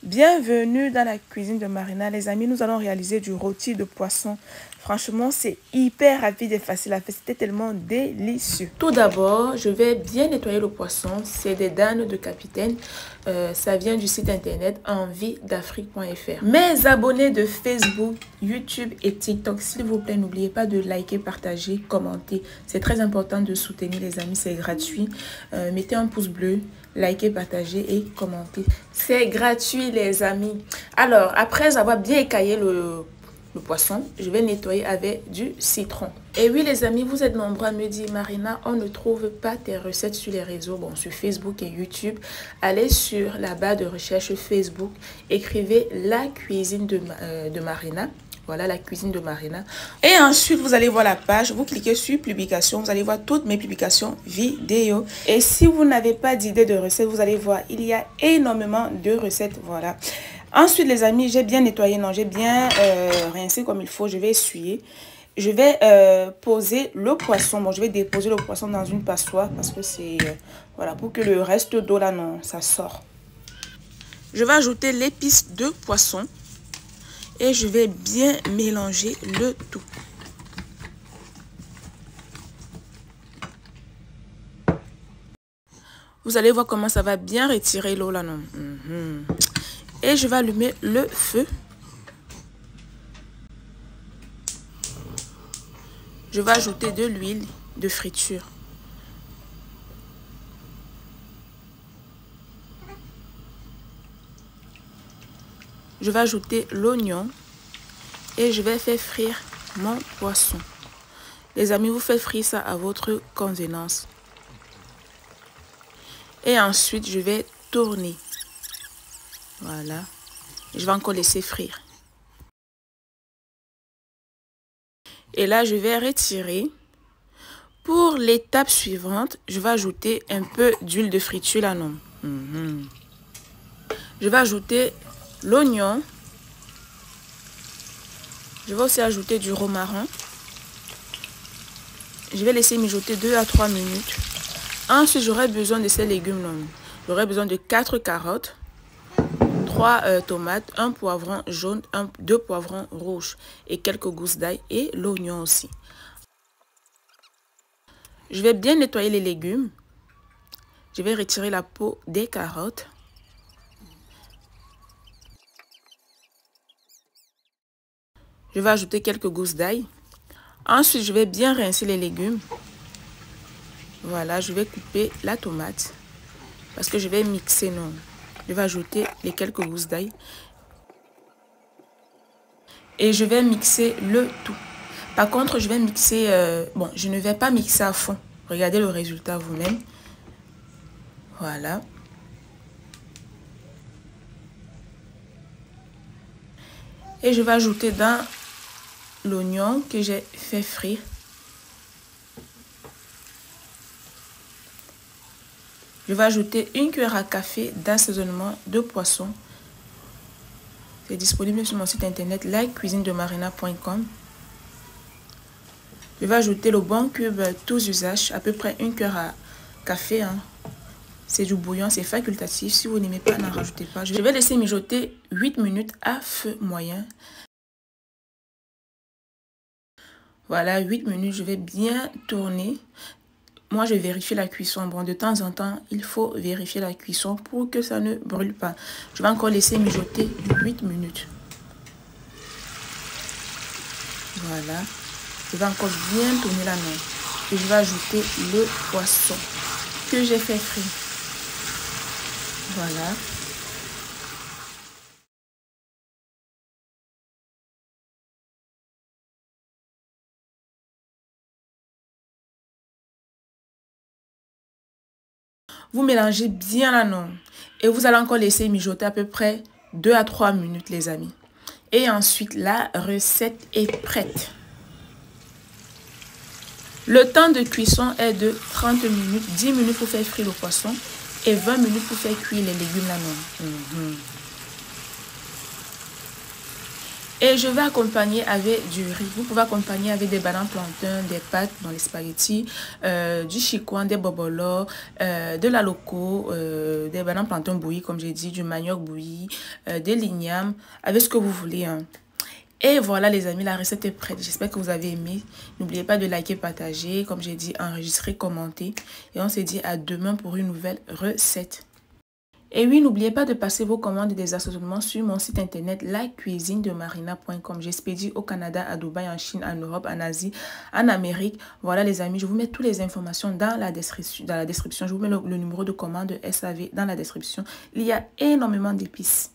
Bienvenue dans la cuisine de Marina. Les amis, nous allons réaliser du rôti de poisson. Franchement, c'est hyper rapide et facile à faire. C'était tellement délicieux. Tout d'abord, je vais bien nettoyer le poisson. C'est des danes de capitaine. Ça vient du site internet enviedafrique.fr. Mes abonnés de Facebook, YouTube et TikTok, s'il vous plaît, n'oubliez pas de liker, partager, commenter. C'est très important de soutenir les amis. C'est gratuit. Mettez un pouce bleu. Likez, partagez et commentez. C'est gratuit les amis. Alors, après avoir bien écaillé le poisson, je vais nettoyer avec du citron. Et oui les amis, vous êtes nombreux à me dire Marina, on ne trouve pas tes recettes sur les réseaux, bon sur Facebook et YouTube. Allez sur la barre de recherche Facebook, écrivez la cuisine de Marina. Voilà la cuisine de Marina. Et ensuite, vous allez voir la page. Vous cliquez sur publication. Vous allez voir toutes mes publications vidéo. Et si vous n'avez pas d'idée de recette, vous allez voir, il y a énormément de recettes. Voilà. Ensuite, les amis, j'ai bien nettoyé. Non, j'ai bien rincé comme il faut. Je vais essuyer. Je vais poser le poisson. Bon, je vais déposer le poisson dans une passoire parce que c'est... voilà, pour que le reste d'eau là, non, ça sort. Je vais ajouter l'épice de poisson. Et je vais bien mélanger le tout. Vous allez voir comment ça va bien retirer l'eau là, non? Et je vais allumer le feu. Je vais ajouter de l'huile de friture. Je vais ajouter l'oignon et je vais faire frire mon poisson. Les amis, vous faites frire ça à votre convenance. Et ensuite, je vais tourner. Voilà. Je vais encore laisser frire. Et là, je vais retirer. Pour l'étape suivante, je vais ajouter un peu d'huile de friture là, non. Je vais ajouter l'oignon. Je vais aussi ajouter du romarin. Je vais laisser mijoter 2 à 3 minutes. Ensuite, j'aurai besoin de ces légumes. J'aurai besoin de 4 carottes, 3 tomates, 1 poivron jaune, 2 poivrons rouges et quelques gousses d'ail et l'oignon aussi. Je vais bien nettoyer les légumes. Je vais retirer la peau des carottes. Je vais ajouter quelques gousses d'ail. Ensuite, je vais bien rincer les légumes. Voilà, je vais couper la tomate. Parce que je vais mixer, non. Je vais ajouter les quelques gousses d'ail. Et je vais mixer le tout. Par contre, je vais mixer... bon, je ne vais pas mixer à fond. Regardez le résultat vous-même. Voilà. Et je vais ajouter dans l'oignon que j'ai fait frire. Je vais ajouter 1 cuillère à café d'assaisonnement de poisson. C'est disponible sur mon site internet lacuisinedemarina.com. Je vais ajouter le bon cube tous usages, à peu près 1 cuillère à café. C'est du bouillon, c'est facultatif. Si vous n'aimez pas, n'en rajoutez pas. Je vais laisser mijoter 8 minutes à feu moyen. Voilà, 8 minutes, je vais bien tourner. Moi, je vérifie la cuisson. Bon, de temps en temps, il faut vérifier la cuisson pour que ça ne brûle pas. Je vais encore laisser mijoter 8 minutes. Voilà. Je vais encore bien tourner la main. Et je vais ajouter le poisson que j'ai fait frire. Voilà. Vous mélangez bien la non. Et vous allez encore laisser mijoter à peu près 2 à 3 minutes, les amis. Et ensuite, la recette est prête. Le temps de cuisson est de 30 minutes. 10 minutes pour faire frire le poisson. Et 20 minutes pour faire cuire les légumes là non. Et je vais accompagner avec du riz. Vous pouvez accompagner avec des bananes plantains, des pâtes dans les spaghettis, du chikwan, des bobolos, de la loco, des bananes plantains bouillis, comme j'ai dit, du manioc bouilli, des lignames, avec ce que vous voulez. Hein. Et voilà les amis, la recette est prête. J'espère que vous avez aimé. N'oubliez pas de liker, partager, comme j'ai dit, enregistrer, commenter. Et on se dit à demain pour une nouvelle recette. Et oui, n'oubliez pas de passer vos commandes et des assortiments sur mon site internet lacuisinedemarina.com. J'expédie au Canada, à Dubaï, en Chine, en Europe, en Asie, en Amérique. Voilà les amis, je vous mets toutes les informations dans la description. Je vous mets le numéro de commande SAV dans la description. Il y a énormément d'épices.